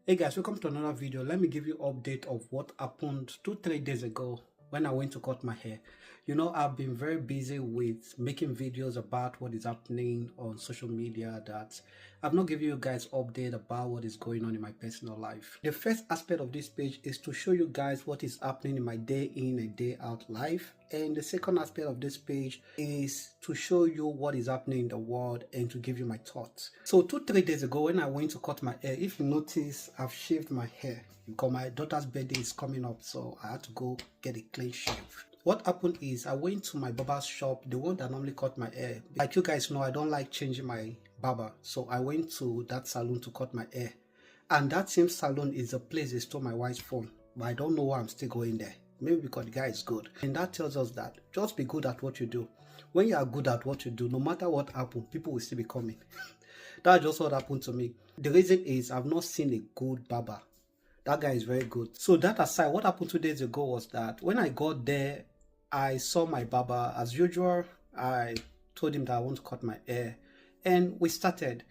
Hey guys, welcome to another video. Let me give you an update of what happened 2-3 days ago when I went to cut my hair. I've been very busy with making videos about what is happening on social media that I've not given you guys update about what is going on in my personal life. The first aspect of this page is to show you guys what is happening in my day in and day out life. And the second aspect of this page is to show you what is happening in the world and to give you my thoughts. So 2-3 days ago when I went to cut my hair, if you notice, I've shaved my hair because my daughter's birthday is coming up, so I had to go get a clean shave. What happened is I went to my barber's shop, the one that normally cut my hair. Like you guys know, I don't like changing my barber, so I went to that salon to cut my hair. And that same salon is the place they stole my wife's phone, but I don't know why I'm still going there. Maybe because the guy is good. And that tells us that just be good at what you do. When you are good at what you do, no matter what happens, people will still be coming. That's just what happened to me. The reason is I've not seen a good barber. That guy is very good. So that aside, what happened 2 days ago was that when I got there, I saw my barber as usual. I told him that I want to cut my hair. And we started.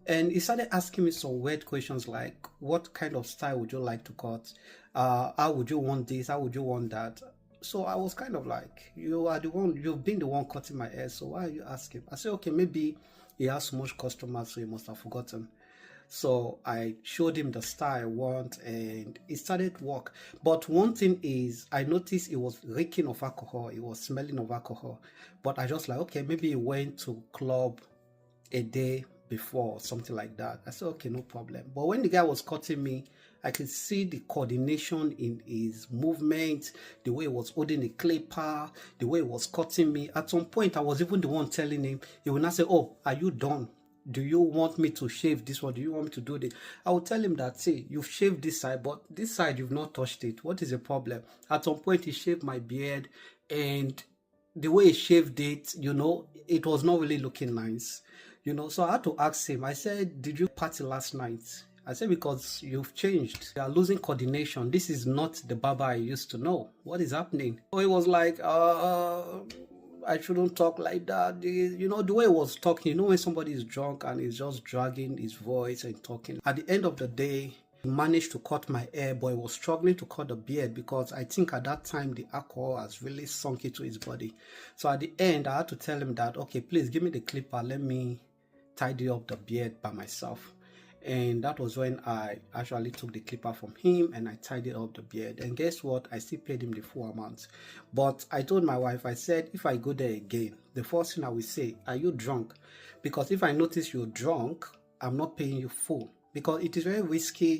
And he started asking me some weird questions like, what kind of style would you like to cut? How would you want this? How would you want that? So I was kind of like, you've been the one cutting my hair, so why are you asking? I said, okay, maybe he has so much customers, so he must have forgotten. So I showed him the style I want and it started work. But one thing is, I noticed it was reeking of alcohol. It was smelling of alcohol. But I just like, okay, maybe he went to club a day before, something like that. I said, okay, no problem. But when the guy was cutting me, I could see the coordination in his movement, the way he was holding the clipper, the way he was cutting me. At some point, I was even the one telling him, he would not say, oh, are you done? Do you want me to shave this one? Do you want me to do this? I will tell him that, see, you've shaved this side, but this side, you've not touched it. What is the problem? At some point, he shaved my beard, and the way he shaved it, it was not really looking nice. So I had to ask him. I said, did you party last night? I said, because you've changed. You are losing coordination. This is not the barber I used to know. What is happening? So he was like, I shouldn't talk like that. The way he was talking, when somebody is drunk and he's just dragging his voice and talking. At the end of the day, he managed to cut my hair, but he was struggling to cut the beard because I think at that time the alcohol has really sunk into his body. So at the end, I had to tell him that, okay, please give me the clipper. Let me tidy up the beard by myself. And that was when I actually took the clipper from him and I tidied up the beard. And guess what? I still paid him the full amount. But I told my wife, I said, if I go there again, the first thing I will say, are you drunk? Because if I notice you're drunk, I'm not paying you full. Because it is very risky